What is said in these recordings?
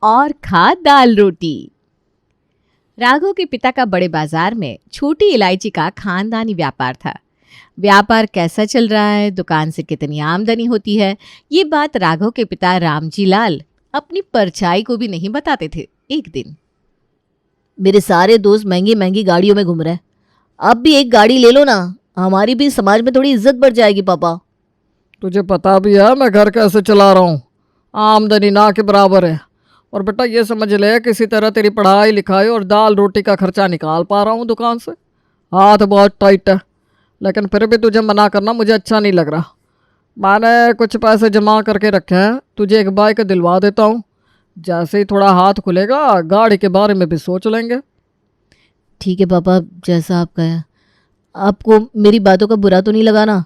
और खा दाल रोटी। राघव के पिता का बड़े बाजार में छोटी इलायची का खानदानी व्यापार था। व्यापार कैसा चल रहा है, दुकान से कितनी आमदनी होती है, ये बात राघव के पिता रामजी लाल अपनी परछाई को भी नहीं बताते थे। एक दिन, मेरे सारे दोस्त महंगी महंगी गाड़ियों में घूम रहे हैं, आप भी एक गाड़ी ले लो ना, हमारी भी समाज में थोड़ी इज्जत बढ़ जाएगी। पापा, तुझे पता भी है मैं घर कैसे चला रहा हूँ, आमदनी ना के बराबर है। और बेटा ये समझ ले, किसी तरह तेरी पढ़ाई लिखाई और दाल रोटी का खर्चा निकाल पा रहा हूँ दुकान से। हाथ बहुत टाइट है, लेकिन फिर भी तुझे मना करना मुझे अच्छा नहीं लग रहा। मैंने कुछ पैसे जमा करके रखे हैं, तुझे एक बाइक दिलवा देता हूँ। जैसे ही थोड़ा हाथ खुलेगा गाड़ी के बारे में भी सोच लेंगे। ठीक है पापा, जैसा आप कहें। आपको मेरी बातों का बुरा तो नहीं लगा ना?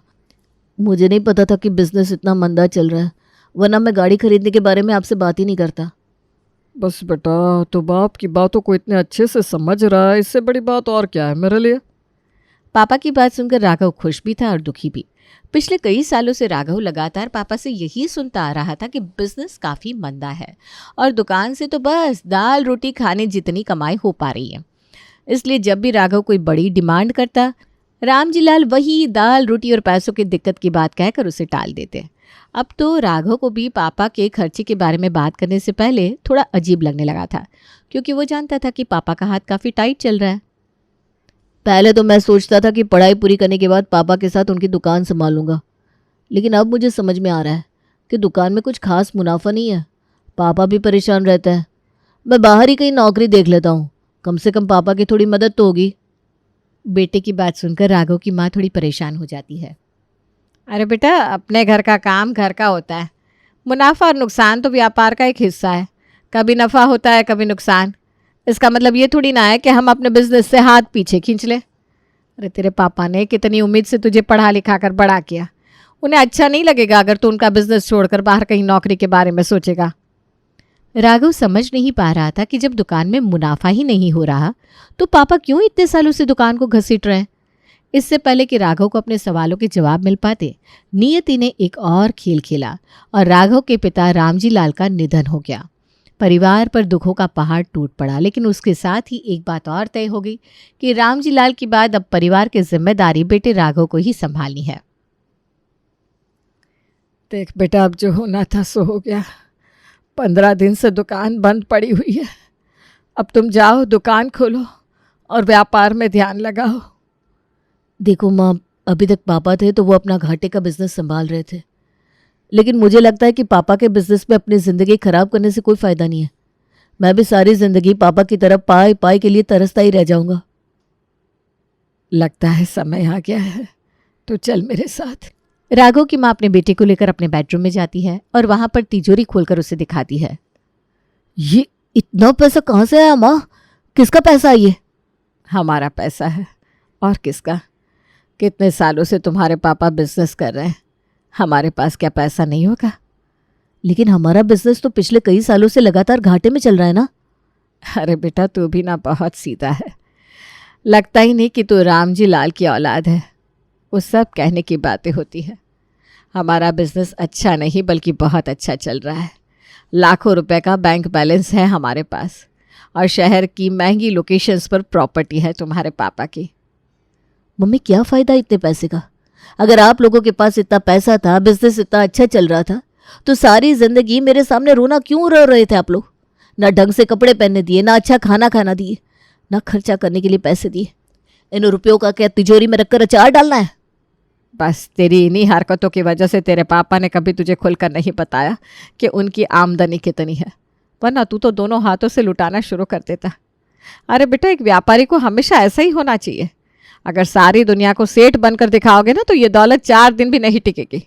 मुझे नहीं पता था कि बिजनेस इतना मंदा चल रहा है, वरना मैं गाड़ी खरीदने के बारे में आपसे बात ही नहीं करता। बस बेटा, तो बाप की बातों को इतने अच्छे से समझ रहा है, इससे बड़ी बात और क्या है मेरे लिए। पापा की बात सुनकर राघव खुश भी था और दुखी भी। पिछले कई सालों से राघव लगातार पापा से यही सुनता आ रहा था कि बिजनेस काफ़ी मंदा है और दुकान से तो बस दाल रोटी खाने जितनी कमाई हो पा रही है। इसलिए जब भी राघव कोई बड़ी डिमांड करता, रामजी लाल वही दाल रोटी और पैसों की दिक्कत की बात कहकर उसे टाल देते। अब तो राघव को भी पापा के खर्चे के बारे में बात करने से पहले थोड़ा अजीब लगने लगा था, क्योंकि वो जानता था कि पापा का हाथ काफ़ी टाइट चल रहा है। पहले तो मैं सोचता था कि पढ़ाई पूरी करने के बाद पापा के साथ उनकी दुकान संभालूंगा, लेकिन अब मुझे समझ में आ रहा है कि दुकान में कुछ खास मुनाफा नहीं है। पापा भी परेशान रहते हैं। मैं बाहर ही कहीं नौकरी देख लेता हूँ, कम से कम पापा की थोड़ी मदद तो होगी। बेटे की बात सुनकर राघव की माँ थोड़ी परेशान हो जाती है। अरे बेटा, अपने घर का काम घर का होता है। मुनाफा और नुकसान तो व्यापार का एक हिस्सा है। कभी नफ़ा होता है, कभी नुकसान। इसका मतलब ये थोड़ी ना है कि हम अपने बिजनेस से हाथ पीछे खींच लें। अरे तेरे पापा ने कितनी उम्मीद से तुझे पढ़ा लिखा कर बड़ा किया। उन्हें अच्छा नहीं लगेगा अगर तू उनका बिजनेस छोड़कर बाहर कहीं नौकरी के बारे में सोचेगा। राघव समझ नहीं पा रहा था कि जब दुकान में मुनाफा ही नहीं हो रहा तो पापा क्यों इतने सालों से दुकान को घसीट रहे हैं। इससे पहले कि राघव को अपने सवालों के जवाब मिल पाते, नियति ने एक और खेल खेला और राघव के पिता रामजी लाल का निधन हो गया। परिवार पर दुखों का पहाड़ टूट पड़ा, लेकिन उसके साथ ही एक बात और तय हो गई कि रामजी लाल के बाद अब परिवार की जिम्मेदारी बेटे राघव को ही संभालनी है। देख बेटा, अब जो होना था सो हो गया। 15 दिन से दुकान बंद पड़ी हुई है। अब तुम जाओ, दुकान खोलो और व्यापार में ध्यान लगाओ। देखो माँ, अभी तक पापा थे तो वो अपना घाटे का बिजनेस संभाल रहे थे, लेकिन मुझे लगता है कि पापा के बिजनेस में अपनी ज़िंदगी खराब करने से कोई फ़ायदा नहीं है। मैं भी सारी ज़िंदगी पापा की तरफ पाई पाई के लिए तरसता ही रह जाऊंगा। लगता है समय आ गया है, तो चल मेरे साथ। राघव की माँ अपने बेटे को लेकर अपने बेडरूम में जाती है और वहां पर तिजोरी खोलकर उसे दिखाती है। ये इतना पैसा कहाँ से आया माँ? किसका पैसा है ये? हमारा पैसा है, और किसका। कितने सालों से तुम्हारे पापा बिजनेस कर रहे हैं, हमारे पास क्या पैसा नहीं होगा। लेकिन हमारा बिजनेस तो पिछले कई सालों से लगातार घाटे में चल रहा है ना। अरे बेटा, तू भी ना बहुत सीधा है। लगता ही नहीं कि तू रामजी लाल की औलाद है। वो सब कहने की बातें होती है। हमारा बिजनेस अच्छा नहीं बल्कि बहुत अच्छा चल रहा है। लाखों रुपए का बैंक बैलेंस है हमारे पास, और शहर की महंगी लोकेशंस पर प्रॉपर्टी है तुम्हारे पापा की। मम्मी, क्या फ़ायदा इतने पैसे का? अगर आप लोगों के पास इतना पैसा था, बिजनेस इतना अच्छा चल रहा था, तो सारी ज़िंदगी मेरे सामने रोना क्यों रो रहे थे आप लोग? ना ढंग से कपड़े पहनने दिए, ना अच्छा खाना खाना दिए, ना खर्चा करने के लिए पैसे दिए। इन रुपयों का क्या तिजोरी में रखकर अचार डालना है? बस तेरी इन्हीं हरकतों की वजह से तेरे पापा ने कभी तुझे खुलकर नहीं बताया कि उनकी आमदनी कितनी है, वरना तू तो दोनों हाथों से लुटाना शुरू कर देता। अरे बेटा, एक व्यापारी को हमेशा ऐसा ही होना चाहिए। अगर सारी दुनिया को सेठ बनकर दिखाओगे ना तो ये दौलत 4 दिन भी नहीं टिकेगी।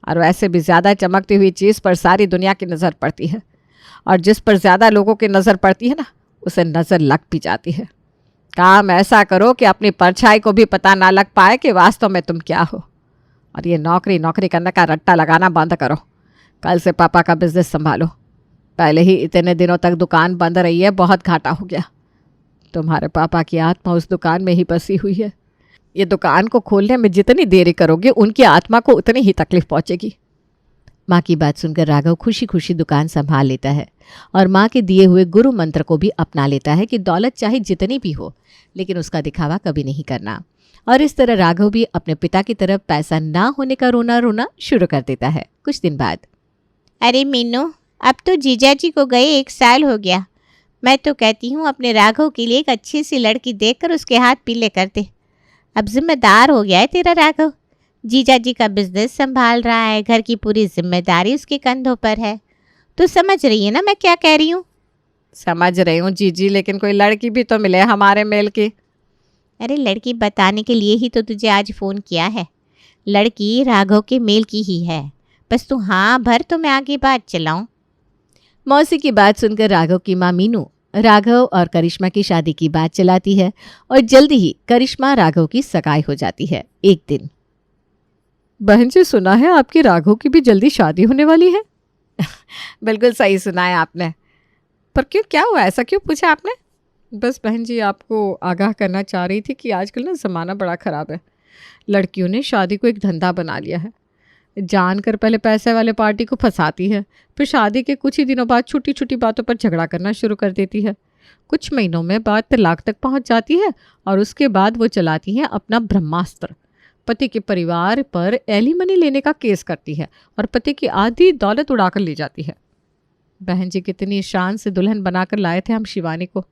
और वैसे भी ज़्यादा चमकती हुई चीज़ पर सारी दुनिया की नज़र पड़ती है, और जिस पर ज़्यादा लोगों की नज़र पड़ती है ना, उसे नज़र लग भी जाती है। काम ऐसा करो कि अपनी परछाई को भी पता ना लग पाए कि वास्तव में तुम क्या हो। और ये नौकरी नौकरी करने का रट्टा लगाना बंद करो। कल से पापा का बिजनेस संभालो। पहले ही इतने दिनों तक दुकान बंद रही है, बहुत घाटा हो गया। तुम्हारे पापा की आत्मा उस दुकान में ही बसी हुई है। ये दुकान को खोलने में जितनी देरी करोगे उनकी आत्मा को उतनी ही तकलीफ पहुंचेगी। माँ की बात सुनकर राघव खुशी खुशी दुकान संभाल लेता है और माँ के दिए हुए गुरु मंत्र को भी अपना लेता है कि दौलत चाहे जितनी भी हो लेकिन उसका दिखावा कभी नहीं करना। और इस तरह राघव भी अपने पिता की तरफ पैसा ना होने का रोना रोना शुरू कर देता है। कुछ दिन बाद, अरे मीनू, अब तो जीजा जी को गए 1 साल हो गया। मैं तो कहती हूँ अपने राघव के लिए एक अच्छी सी लड़की देखकर उसके हाथ पीले कर दे। अब जिम्मेदार हो गया है तेरा राघव। जीजा जी का बिजनेस संभाल रहा है, घर की पूरी जिम्मेदारी उसके कंधों पर है। तो समझ रही है ना मैं क्या कह रही हूँ? समझ रही हूँ जीजी, लेकिन कोई लड़की भी तो मिले हमारे मेल की। अरे लड़की बताने के लिए ही तो तुझे आज फ़ोन किया है। लड़की राघव के मेल की ही है, बस तू हाँ भर तो मैं आगे बात चलाऊं। मौसी की बात सुनकर राघव की माँ मीनू राघव और करिश्मा की शादी की बात चलाती है और जल्दी ही करिश्मा राघव की सगाई हो जाती है। एक दिन, बहन जी, सुना है आपकी राघव की भी जल्दी शादी होने वाली है? बिल्कुल सही सुना है आपने। पर क्यों, क्या हुआ, ऐसा क्यों पूछा आपने? बस बहन जी, आपको आगाह करना चाह रही थी कि आजकल ना ज़माना बड़ा ख़राब है। लड़कियों ने शादी को एक धंधा बना लिया है। जानकर पहले पैसे वाले पार्टी को फंसाती है, फिर शादी के कुछ ही दिनों बाद छोटी छोटी बातों पर झगड़ा करना शुरू कर देती है। कुछ महीनों में बात तलाक तक पहुंच जाती है और उसके बाद वो चलाती हैं अपना ब्रह्मास्त्र। पति के परिवार पर एलिमनी लेने का केस करती है और पति की आधी दौलत उड़ाकर ले जाती है। बहन जी, कितनी शान से दुल्हन बनाकर लाए थे हम शिवानी को,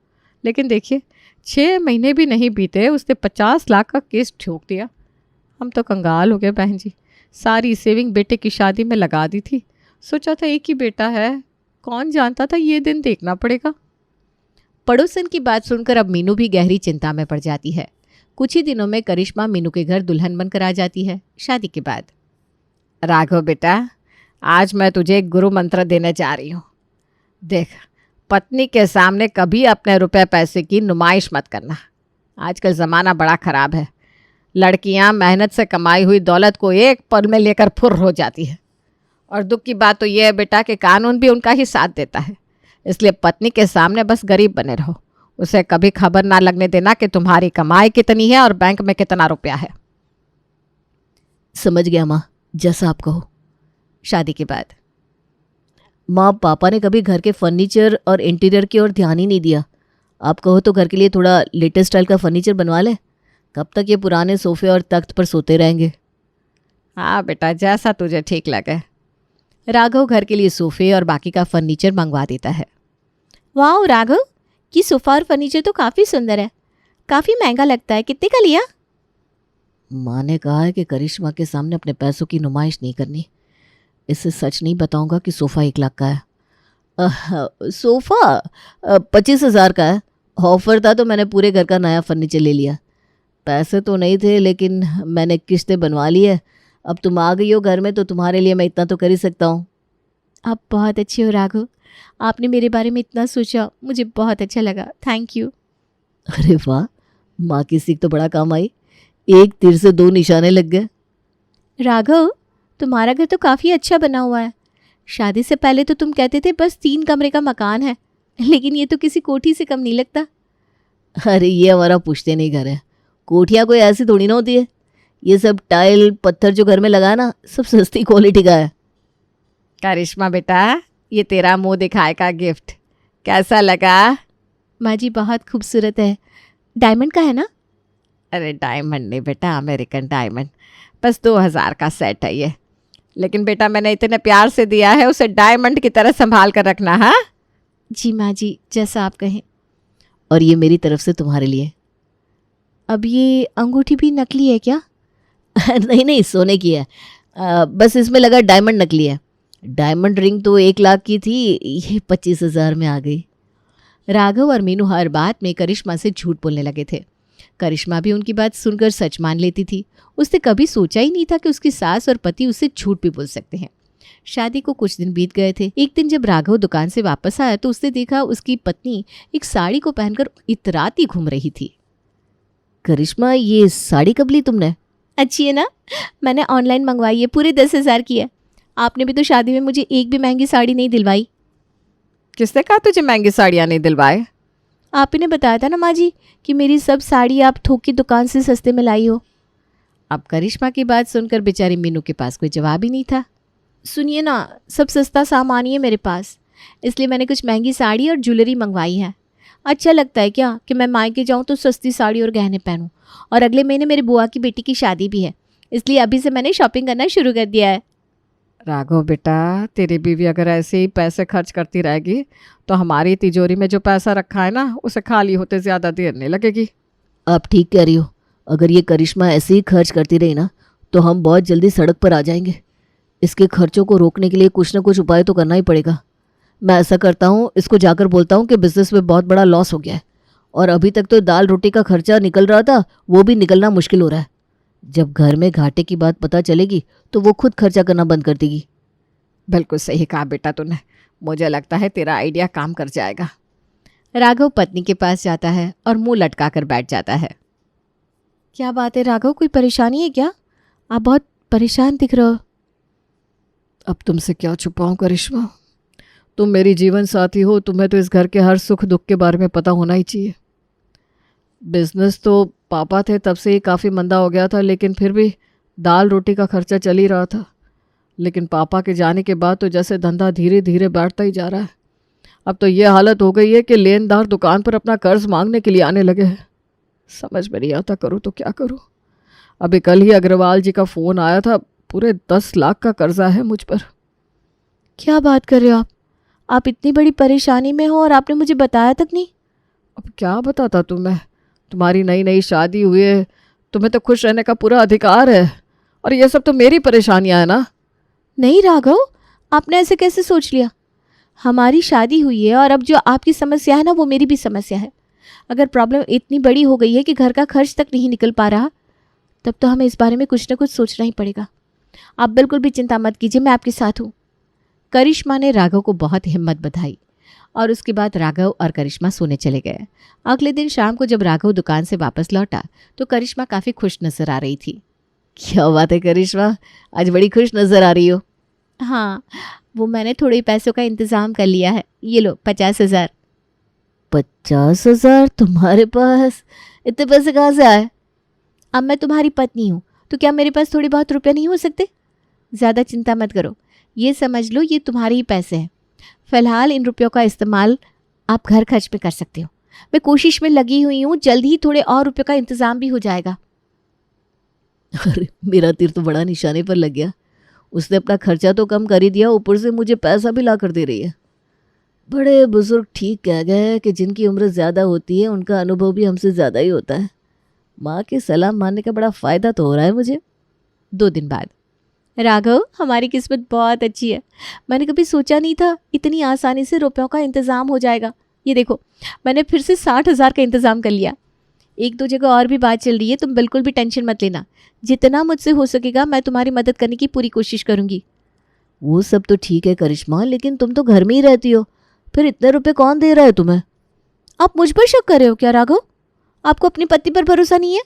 लेकिन देखिए 6 महीने भी नहीं बीते उसने 50 लाख का केस ठोक दिया। हम तो कंगाल हो गए बहन जी। सारी सेविंग बेटे की शादी में लगा दी थी। सोचा था एक ही बेटा है, कौन जानता था ये दिन देखना पड़ेगा। पड़ोसन की बात सुनकर अब मीनू भी गहरी चिंता में पड़ जाती है। कुछ ही दिनों में करिश्मा मीनू के घर दुल्हन बनकर आ जाती है। शादी के बाद, राघव बेटा, आज मैं तुझे एक गुरु मंत्र देने जा रही हूँ। देख, पत्नी के सामने कभी अपने रुपए पैसे की नुमाइश मत करना। आजकल ज़माना बड़ा ख़राब है। लड़कियां मेहनत से कमाई हुई दौलत को एक पल में लेकर फुर्र हो जाती है। और दुख की बात तो यह है बेटा कि कानून भी उनका ही साथ देता है। इसलिए पत्नी के सामने बस गरीब बने रहो। उसे कभी खबर ना लगने देना कि तुम्हारी कमाई कितनी है और बैंक में कितना रुपया है। समझ गया माँ, जैसा आप कहो। शादी के बाद, माँ, पापा ने कभी घर के फर्नीचर और इंटीरियर की ओर ध्यान ही नहीं दिया। आप कहो तो घर के लिए थोड़ा लेटेस्ट स्टाइल का फर्नीचर बनवा ले। कब तक ये पुराने सोफे और तख्त पर सोते रहेंगे? हाँ बेटा, जैसा तुझे ठीक लगे। राघव घर के लिए सोफे और बाकी का फर्नीचर मंगवा देता है। वाह राघव, ये सोफ़ा और फर्नीचर तो काफ़ी सुंदर है। काफ़ी महंगा लगता है, कितने का लिया? माँ ने कहा है कि करिश्मा के सामने अपने पैसों की नुमाइश नहीं करनी। इससे सच नहीं बताऊंगा कि सोफ़ा 1 लाख का है। सोफ़ा 25,000 का है। ऑफर था तो मैंने पूरे घर का नया फर्नीचर ले लिया। पैसे तो नहीं थे, लेकिन मैंने किस्तें बनवा ली है। अब तुम आ गई हो घर में तो तुम्हारे लिए मैं इतना तो कर ही सकता हूँ। आप बहुत अच्छे हो राघव, आपने मेरे बारे में इतना सोचा, मुझे बहुत अच्छा लगा। Thank you. अरे वाह, माँ की सीख तो बड़ा काम आई। एक तीर से 2 निशाने लग गए। राघव, तुम्हारा घर तो काफ़ी अच्छा बना हुआ है। शादी से पहले तो तुम कहते थे बस 3 कमरे का मकान है, लेकिन ये तो किसी कोठी से कम नहीं लगता। अरे ये हमारा पुश्ते नहीं घर है। कोठियाँ कोई ऐसी थोड़ी ना होती है। ये सब टाइल पत्थर जो घर में लगा ना, सब सस्ती क्वालिटी का है। करिश्मा बेटा, ये तेरा मुंह दिखाए का गिफ्ट कैसा लगा? माँ जी, बहुत खूबसूरत है। डायमंड का है ना? अरे डायमंड नहीं बेटा, अमेरिकन डायमंड। बस 2000 का सेट है ये। लेकिन बेटा, मैंने इतने प्यार से दिया है, उसे डायमंड की तरह संभाल कर रखना। हाँ जी माँ जी, जैसा आप कहें। और ये मेरी तरफ से तुम्हारे लिए। अब ये अंगूठी भी नकली है क्या? नहीं नहीं, सोने की है। बस इसमें लगा डायमंड नकली है। डायमंड रिंग तो 1 लाख की थी, ये 25,000 में आ गई। राघव और मीनू हर बात में करिश्मा से झूठ बोलने लगे थे। करिश्मा भी उनकी बात सुनकर सच मान लेती थी। उसने कभी सोचा ही नहीं था कि उसकी सास और पति उससे झूठ भी बोल सकते हैं। शादी को कुछ दिन बीत गए थे। एक दिन जब राघव दुकान से वापस आया तो उसने देखा उसकी पत्नी एक साड़ी को पहनकर इतराती घूम रही थी। करिश्मा, ये साड़ी कब ली तुमने? अच्छी है ना? मैंने ऑनलाइन मंगवाई है, पूरे 10,000 की है। आपने भी तो शादी में मुझे एक भी महंगी साड़ी नहीं दिलवाई। किसने कहा तुझे महंगी साड़ियाँ नहीं दिलवाए? आप ही ने बताया था ना माँ जी कि मेरी सब साड़ी आप थोक की दुकान से सस्ते में लाई हो। अब करिश्मा की बात सुनकर बेचारी मीनू के पास कोई जवाब ही नहीं था। सुनिए ना, सब सस्ता सामान ही है मेरे पास, इसलिए मैंने कुछ महंगी साड़ी और ज्वेलरी मंगवाई है। अच्छा लगता है क्या कि मैं मायके जाऊँ तो सस्ती साड़ी और गहने पहनूं? और अगले महीने मेरी बुआ की बेटी की शादी भी है, इसलिए अभी से मैंने शॉपिंग करना शुरू कर दिया है। राघव बेटा, तेरी बीवी अगर ऐसे ही पैसे खर्च करती रहेगी तो हमारी तिजोरी में जो पैसा रखा है ना, उसे खाली होते ज़्यादा देर नहीं लगेगी। आप ठीक कह रही हो। अगर ये करिश्मा ऐसे ही खर्च करती रही ना तो हम बहुत जल्दी सड़क पर आ जाएंगे। इसके खर्चों को रोकने के लिए कुछ ना कुछ उपाय तो करना ही पड़ेगा। मैं ऐसा करता हूँ, इसको जाकर बोलता हूँ कि बिजनेस में बहुत बड़ा लॉस हो गया है और अभी तक तो दाल रोटी का खर्चा निकल रहा था, वो भी निकलना मुश्किल हो रहा है। जब घर में घाटे की बात पता चलेगी तो वो खुद खर्चा करना बंद कर देगी। बिल्कुल सही कहा बेटा तूने, मुझे लगता है तेरा आइडिया काम कर जाएगा। राघव पत्नी के पास जाता है और मुंह लटका कर बैठ जाता है। क्या बात है राघव, कोई परेशानी है क्या? आप बहुत परेशान दिख रहे हो। अब तुमसे क्या छुपाऊं करिश्मा, तुम मेरी जीवन साथी हो, तुम्हें तो इस घर के हर सुख दुख के बारे में पता होना ही चाहिए। बिजनेस तो पापा थे तब से ही काफ़ी मंदा हो गया था, लेकिन फिर भी दाल रोटी का खर्चा चल ही रहा था। लेकिन पापा के जाने के बाद तो जैसे धंधा धीरे धीरे बैठता ही जा रहा है। अब तो ये हालत हो गई है कि लेनदार दुकान पर अपना कर्ज मांगने के लिए आने लगे हैं। समझ में नहीं आता करूँ तो क्या करूँ। अभी कल ही अग्रवाल जी का फ़ोन आया था, पूरे 10 लाख का कर्जा है मुझ पर। क्या बात कर रहे हो आप इतनी बड़ी परेशानी में हो और आपने मुझे बताया तक नहीं। अब क्या बताता तुम्हें, तुम्हारी नई नई शादी हुई है, तुम्हें तो खुश रहने का पूरा अधिकार है, और ये सब तो मेरी परेशानियां है ना। नहीं राघव, आपने ऐसे कैसे सोच लिया? हमारी शादी हुई है और अब जो आपकी समस्या है ना, वो मेरी भी समस्या है। अगर प्रॉब्लम इतनी बड़ी हो गई है कि घर का खर्च तक नहीं निकल पा रहा, तब तो हमें इस बारे में कुछ ना कुछ सोचना ही पड़ेगा। आप बिल्कुल भी चिंता मत कीजिए, मैं आपके साथ हूँ। करिश्मा ने राघव को बहुत हिम्मत बधाई और उसके बाद राघव और करिश्मा सोने चले गए। अगले दिन शाम को जब राघव दुकान से वापस लौटा तो करिश्मा काफ़ी खुश नजर आ रही थी। क्या बात है करिश्मा, आज बड़ी खुश नज़र आ रही हो। हाँ, वो मैंने थोड़े पैसों का इंतज़ाम कर लिया है। ये लो 50,000। 50,000 तुम्हारे पास? इतने पैसे कहाँ से आए? अब मैं तुम्हारी पत्नी हूँ तो क्या मेरे पास थोड़ी बहुत रुपये नहीं हो सकते? ज़्यादा चिंता मत करो, ये समझ लो ये तुम्हारे ही पैसे हैं। फ़िलहाल इन रुपयों का इस्तेमाल आप घर खर्च पे कर सकते हो। मैं कोशिश में लगी हुई हूँ, जल्द ही थोड़े और रुपयों का इंतज़ाम भी हो जाएगा। अरे मेरा तीर तो बड़ा निशाने पर लग गया। उसने अपना खर्चा तो कम कर ही दिया, ऊपर से मुझे पैसा भी ला कर दे रही है। बड़े बुजुर्ग ठीक कह गए कि जिनकी उम्र ज़्यादा होती है उनका अनुभव भी हमसे ज़्यादा ही होता है। माँ की सलाह मानने का बड़ा फ़ायदा तो हो रहा है मुझे। 2 दिन बाद। राघव, हमारी किस्मत बहुत अच्छी है। मैंने कभी सोचा नहीं था इतनी आसानी से रुपयों का इंतज़ाम हो जाएगा। ये देखो, मैंने फिर से 60,000 का इंतज़ाम कर लिया। 1-2 जगह और भी बात चल रही है, तुम बिल्कुल भी टेंशन मत लेना। जितना मुझसे हो सकेगा मैं तुम्हारी मदद करने की पूरी कोशिश करूँगी। वो सब तो ठीक है करिश्मा, लेकिन तुम तो घर में ही रहती हो, फिर इतने रुपए कौन दे रहा है तुम्हें? आप मुझ पर शक कर रहे हो क्या राघव? आपको अपनी पति पर भरोसा नहीं है?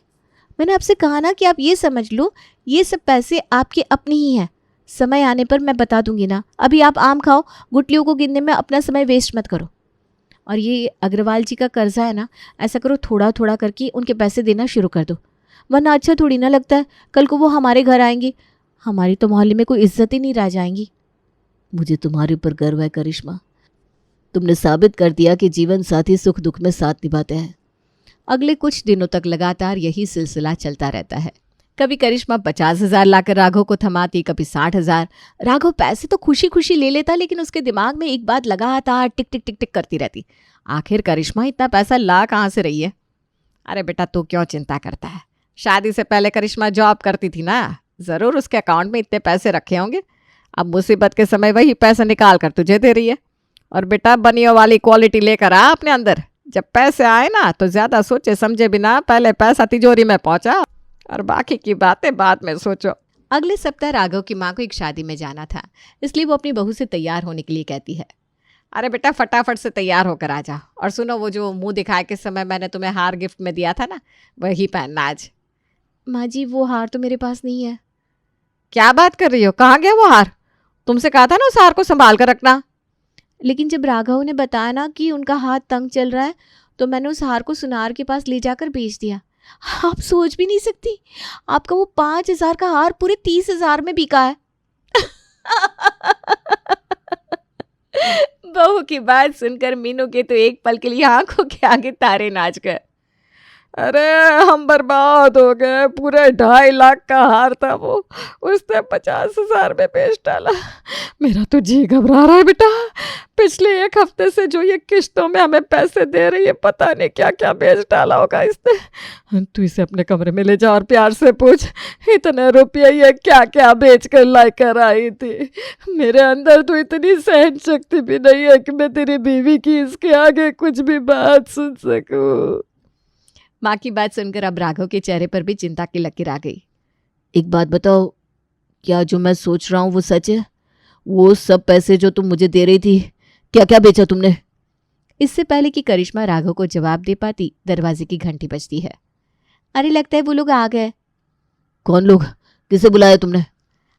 मैंने आपसे कहा ना कि आप ये समझ लो ये सब पैसे आपके अपने ही हैं। समय आने पर मैं बता दूंगी ना। अभी आप आम खाओ, गुटलियों को गिनने में अपना समय वेस्ट मत करो। और ये अग्रवाल जी का कर्जा है ना, ऐसा करो थोड़ा थोड़ा करके उनके पैसे देना शुरू कर दो, वरना अच्छा थोड़ी ना लगता है। कल को वो हमारे घर आएंगे, हमारी तो मोहल्ले में कोई इज्जत ही नहीं रह जाएंगी। मुझे तुम्हारे ऊपर गर्व है करिश्मा। तुमने साबित कर दिया कि जीवन साथी सुख दुख में साथ निभाते हैं। अगले कुछ दिनों तक लगातार यही सिलसिला चलता रहता है। कभी करिश्मा 50,000 लाकर राघव को थमाती, कभी 60,000। राघव पैसे तो खुशी खुशी ले लेता, लेकिन उसके दिमाग में एक बात लगातार टिक टिक टिक टिक करती रहती, आखिर करिश्मा इतना पैसा ला कहाँ से रही है। अरे बेटा, तू क्यों चिंता करता है? शादी से पहले करिश्मा जॉब करती थी ना, ज़रूर उसके अकाउंट में इतने पैसे रखे होंगे। अब मुसीबत के समय वही पैसा निकाल कर तुझे दे रही है। और बेटा, बनियों वाली क्वालिटी लेकर आ अपने अंदर। जब पैसे आए ना तो ज़्यादा सोचे समझे बिना पहले पैसा तिजोरी में पहुंचा, और बाकी की बातें बाद में सोचो। अगले सप्ताह राघव की माँ को एक शादी में जाना था, इसलिए वो अपनी बहू से तैयार होने के लिए कहती है, अरे बेटा फटाफट से तैयार होकर आ जा। और सुनो, वो जो मुंह दिखाए के समय मैंने तुम्हें हार गिफ्ट में दिया था ना, वही पहनना आज। माँ जी, वो हार तो मेरे पास नहीं है। क्या बात कर रही हो? कहाँ गया वो हार? तुमसे कहा था ना उस हार को संभाल कर रखना। लेकिन जब राघव ने बताया ना कि उनका हाथ तंग चल रहा है, तो मैंने उस हार को सुनार के पास ले जाकर बेच दिया। आप सोच भी नहीं सकती, आपका वो 5,000 का हार पूरे 30,000 में बिका है। बहू की बात सुनकर मीनू के तो एक पल के लिए आंखों के आगे तारे नाच गए। अरे हम बर्बाद हो गए, पूरे 2.5 लाख का हार था वो, उसने 50,000 में बेच डाला। मेरा तो जी घबरा रहा है बेटा। पिछले 1 हफ्ते से जो ये किश्तों में हमें पैसे दे रही है, पता नहीं क्या क्या बेच डाला होगा इसने। तू इसे अपने कमरे में ले जा और प्यार से पूछ, इतने रुपये ये क्या क्या बेच कर ला कर आई थी। मेरे अंदर तो इतनी सहन शक्ति भी नहीं है कि मैं तेरी बीवी की इसके आगे कुछ भी बात सुन सकूं। माँ की बात सुनकर अब राघव के चेहरे पर भी चिंता की लकीर आ गई। एक बात बताओ, क्या जो मैं सोच रहा हूँ वो सच है? वो सब पैसे जो तुम मुझे दे रही थी, क्या क्या बेचा तुमने? इससे पहले कि करिश्मा राघव को जवाब दे पाती, दरवाजे की घंटी बजती है। अरे लगता है वो लोग आ गए। कौन लोग? किसे बुलाया तुमने?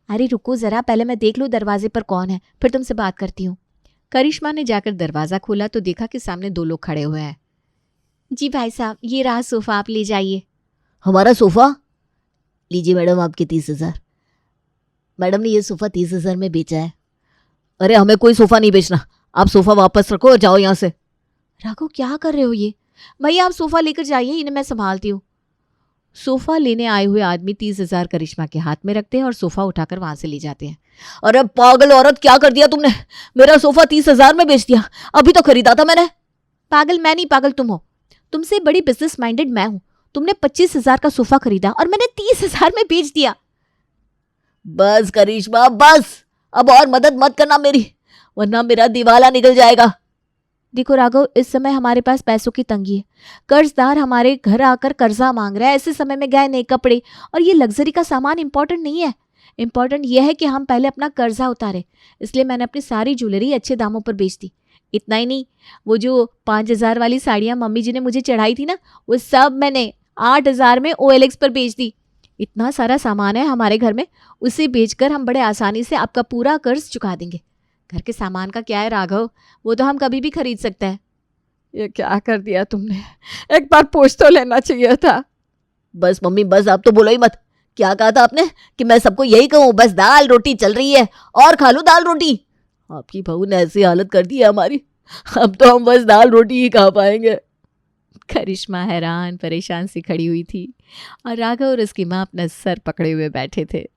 अरे रुको जरा, पहले मैं देख लूँ दरवाजे पर कौन है, फिर तुमसे बात करती हूँ। करिश्मा ने जाकर दरवाजा खोला तो देखा कि सामने 2 लोग खड़े हुए हैं। जी भाई साहब, ये रहा सोफा, आप ले जाइए। हमारा सोफा? लीजिए मैडम, आपके 30,000। मैडम ने ये सोफा 30,000 में बेचा है। अरे हमें कोई सोफा नहीं बेचना, आप सोफा वापस रखो और जाओ यहाँ से। राघव क्या कर रहे हो ये? भैया आप सोफा लेकर जाइए, इन्हें मैं संभालती हूँ। सोफा लेने आए हुए आदमी 30,000 करिश्मा के हाथ में रखते हैं और सोफा उठाकर वहां से ले जाते हैं। अरे पागल औरत, क्या कर दिया तुमने? मेरा सोफा 30,000 में बेच दिया, अभी तो खरीदा था मैंने। पागल मैं नहीं, पागल तुम हो। तुमसे बड़ी बिजनेस माइंडेड मैं हूं। तुमने 25,000 का सोफा खरीदा और मैंने 30,000 में बेच दिया। बस करिश्मा बस, अब और मदद मत करना मेरी, वरना मेरा दिवाला निकल जाएगा। देखो राघव, इस समय हमारे पास पैसों की तंगी है। कर्जदार हमारे घर आकर कर्जा मांग रहा है। ऐसे समय में गए नए कपड़े और ये लग्जरी का सामान इंपॉर्टेंट नहीं है। इंपॉर्टेंट यह है कि हम पहले अपना कर्जा उतारे। इसलिए मैंने अपनी सारी ज्वेलरी अच्छे दामों पर बेच दी। इतना ही नहीं, वो जो 5,000 वाली साड़ियाँ मम्मी जी ने मुझे चढ़ाई थी ना, वो सब मैंने 8,000 में OLX पर बेच दी। इतना सारा सामान है हमारे घर में, उसे बेचकर हम बड़े आसानी से आपका पूरा कर्ज चुका देंगे। घर के सामान का क्या है राघव, वो तो हम कभी भी खरीद सकते हैं। ये क्या कर दिया तुमने? एक बार पूछ तो लेना चाहिए था। बस मम्मी बस, आप तो बोलो ही मत। क्या कहा था आपने कि मैं सबको यही कहूँ, बस दाल रोटी चल रही है और खा लो दाल रोटी? आपकी बहू ने ऐसी हालत कर दी है हमारी, अब तो हम बस दाल रोटी ही खा पाएंगे। करिश्मा हैरान परेशान सी खड़ी हुई थी और राघव और उसकी माँ अपना सर पकड़े हुए बैठे थे।